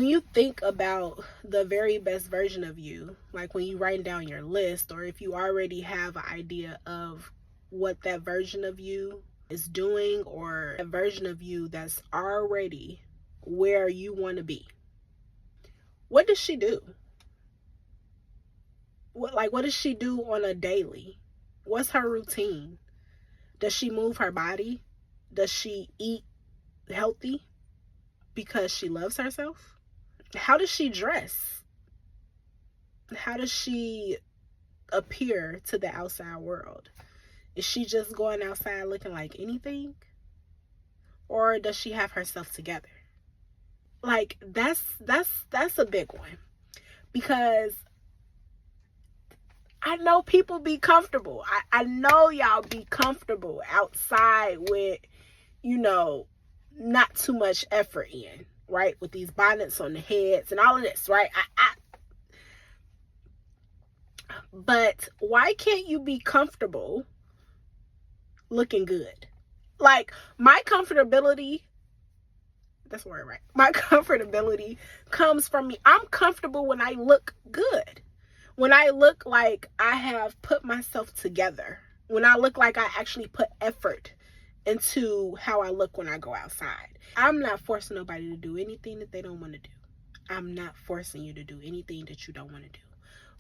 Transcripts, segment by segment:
When you think about the very best version of you, like when you write down your list, or if you already have an idea of what that version of you is doing, or a version of you that's already where you want to be, what does she do? What does she do on a daily? What's her routine? Does she move her body? Does she eat healthy because she loves herself? How does she dress? How does she appear to the outside world? Is she just going outside looking like anything? Or does she have herself together? Like that's a big one. Because I know people be comfortable. I know y'all be comfortable outside with, not too much effort in, right? With these bonnets on the heads and all of this, right? But why can't you be comfortable looking good? Like, my comfortability, that's where, right? My comfortability comes from me. I'm comfortable when I look good. When I look like I have put myself together. When I look like I actually put effort into how I look when I go outside. I'm not forcing nobody to do anything that they don't want to do. I'm not forcing you to do anything that you don't want to do.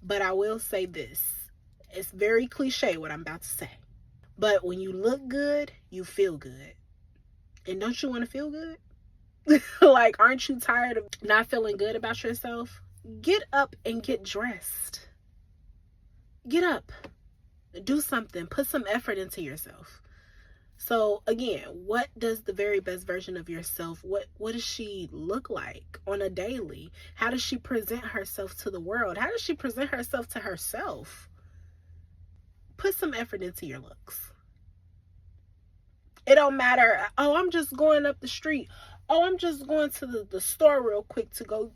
But I will say this. It's very cliche what I'm about to say. But when you look good, you feel good. And don't you want to feel good? Like, aren't you tired of not feeling good about yourself? Get up and get dressed. Get up. Do something. Put some effort into yourself. So again, what does the very best version of yourself, what does she look like on a daily? How does she present herself to the world? How does she present herself to herself? Put some effort into your looks. It don't matter, oh, I'm just going up the street. Oh, I'm just going to the store real quick to go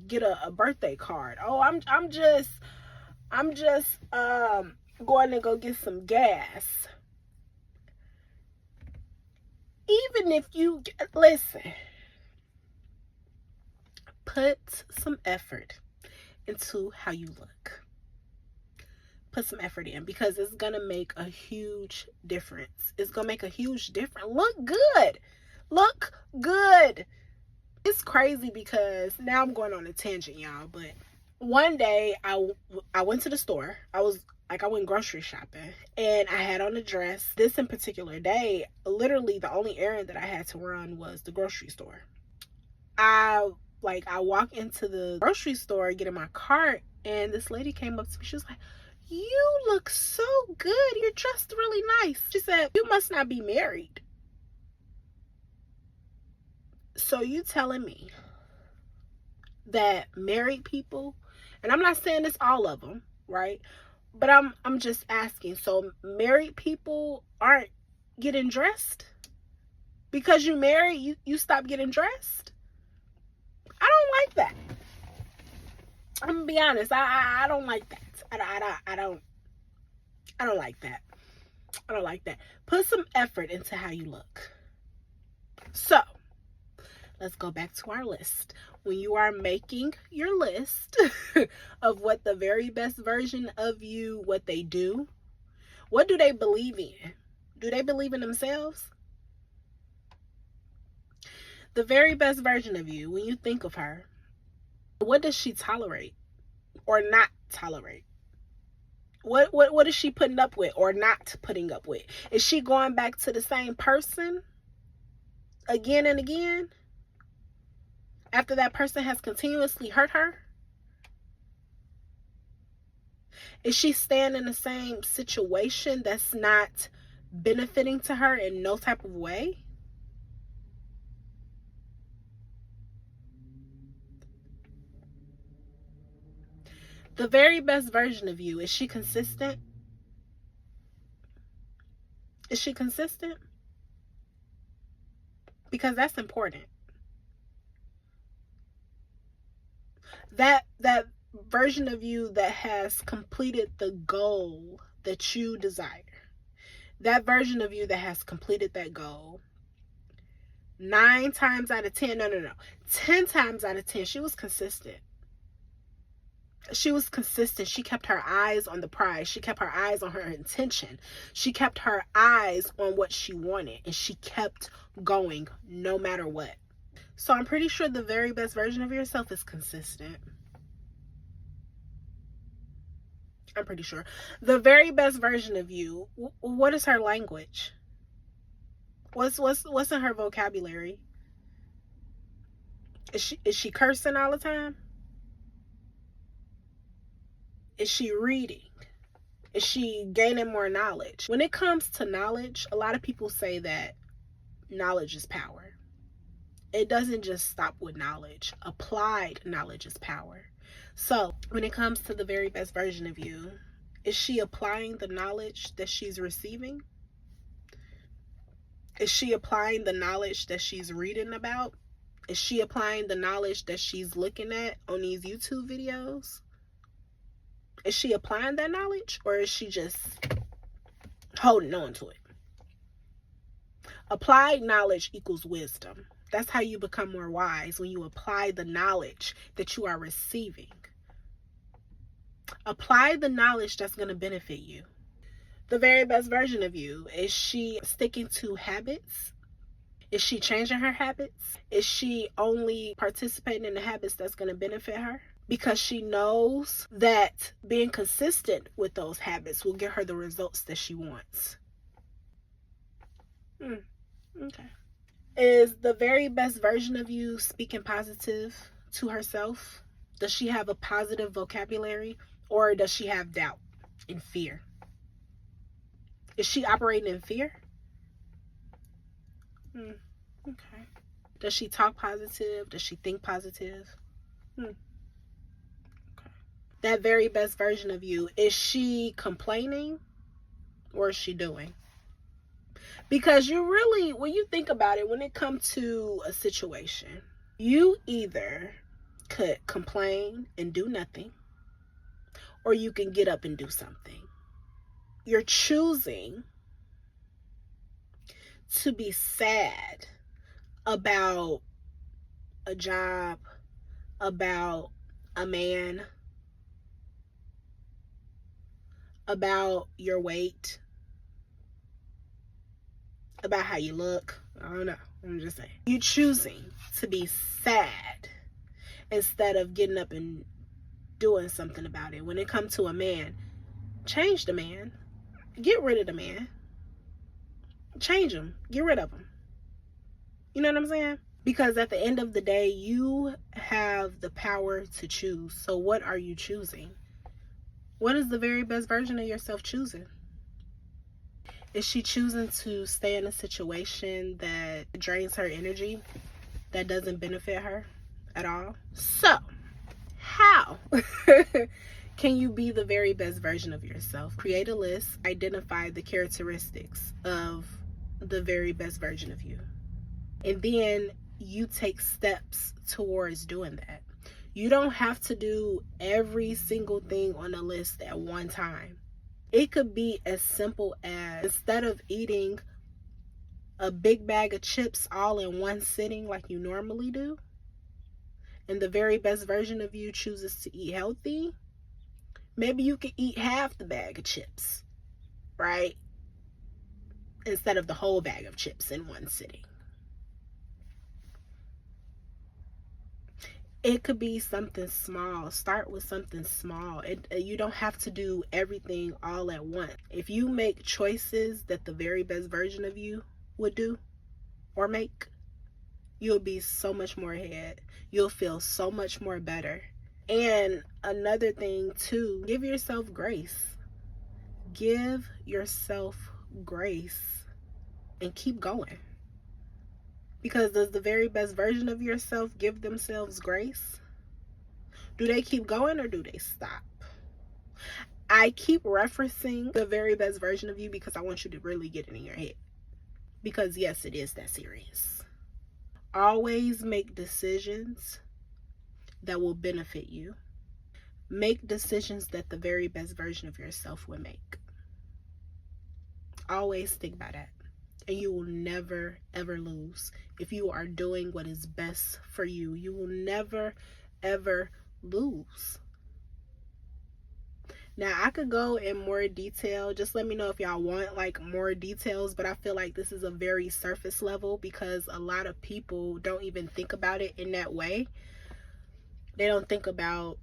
get a birthday card. Oh, I'm just going to go get some gas. Even if you listen, put some effort into how you look. Put some effort in, because it's gonna make a huge difference. It's gonna make a huge difference. Look good. Look good. It's crazy because now I'm going on a tangent, y'all, but one day I went to the store. I went grocery shopping and I had on a dress. This in particular day, literally the only errand that I had to run was the grocery store. I walk into the grocery store, get in my cart, and this lady came up to me. She was like, "You look so good. You're dressed really nice." She said, "You must not be married." So you telling me that married people, and I'm not saying it's all of them, right? But I'm just asking. So married people aren't getting dressed? Because you married, you stop getting dressed? I don't like that. I'm gonna be honest. I don't like that. I don't like that. I don't like that. Put some effort into how you look. So let's go back to our list. When you are making your list of what the very best version of you, what they do, what do they believe in? Do they believe in themselves? The very best version of you, when you think of her, what does she tolerate or not tolerate? What is she putting up with or not putting up with? Is she going back to the same person again and again after that person has continuously hurt her? Is she staying in the same situation that's not benefiting to her in no type of way? The very best version of you, is she consistent? Is she consistent? Because that's important. That version of you that has completed the goal that you desire. That version of you that has completed that goal 9 times out of 10, no, 10 times out of 10, she was consistent. She was consistent. She kept her eyes on the prize. She kept her eyes on her intention. She kept her eyes on what she wanted, and she kept going no matter what. So I'm pretty sure the very best version of yourself is consistent. I'm pretty sure. The very best version of you, what is her language? What's in her vocabulary? Is she cursing all the time? Is she reading? Is she gaining more knowledge? When it comes to knowledge, a lot of people say that knowledge is power. It doesn't just stop with knowledge. Applied knowledge is power. So when it comes to the very best version of you, is she applying the knowledge that she's receiving? Is she applying the knowledge that she's reading about? Is she applying the knowledge that she's looking at on these YouTube videos? Is she applying that knowledge, or is she just holding on to it? Applied knowledge equals wisdom. That's how you become more wise, when you apply the knowledge that you are receiving. Apply the knowledge that's going to benefit you. The very best version of you, is she sticking to habits? Is she changing her habits? Is she only participating in the habits that's going to benefit her? Because she knows that being consistent with those habits will get her the results that she wants. Okay. Is the very best version of you speaking positive to herself? Does she have a positive vocabulary, or does she have doubt and fear? Is she operating in fear? Okay. Does she talk positive? Does she think positive? Okay. That very best version of you, is she complaining, or is she doing? Because you really, when you think about it, when it comes to a situation, you either could complain and do nothing, or you can get up and do something. You're choosing to be sad about a job, about a man, about your weight, about how you look. I don't know. I'm just saying. You're choosing to be sad instead of getting up and doing something about it. When it comes to a man, change the man. Get rid of the man. Change him. Get rid of him. You know what I'm saying? Because at the end of the day, you have the power to choose. So what are you choosing? What is the very best version of yourself choosing? Is she choosing to stay in a situation that drains her energy, that doesn't benefit her at all? So, how can you be the very best version of yourself? Create a list, identify the characteristics of the very best version of you. And then you take steps towards doing that. You don't have to do every single thing on the list at one time. It could be as simple as, instead of eating a big bag of chips all in one sitting like you normally do, and the very best version of you chooses to eat healthy, maybe you can eat half the bag of chips, right? Instead of the whole bag of chips in one sitting. It could be something small. Start with something small. You don't have to do everything all at once. If you make choices that the very best version of you would do or make, you'll be so much more ahead. You'll feel so much more better. And another thing too, give yourself grace. Give yourself grace and keep going. Because does the very best version of yourself give themselves grace? Do they keep going, or do they stop? I keep referencing the very best version of you because I want you to really get it in your head. Because yes, it is that serious. Always make decisions that will benefit you. Make decisions that the very best version of yourself would make. Always think by that. And you will never, ever lose. If you are doing what is best for you, you will never, ever lose. Now, I could go in more detail. Just let me know if y'all want like more details, but I feel like this is a very surface level because a lot of people don't even think about it in that way. They don't think about,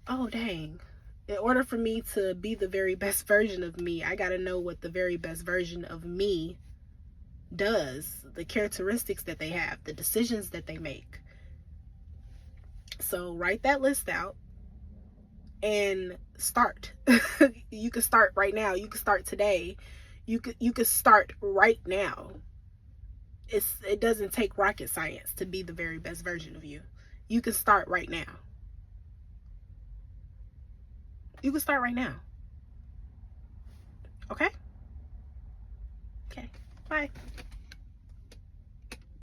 oh, dang, in order for me to be the very best version of me, I got to know what the very best version of me does, the characteristics that they have, the decisions that they make. So write that list out and start. You can start right now. You can start today. You could start right now. It doesn't take rocket science to be the very best version of you. You can start right now. You can start right now. Okay? Okay. Bye.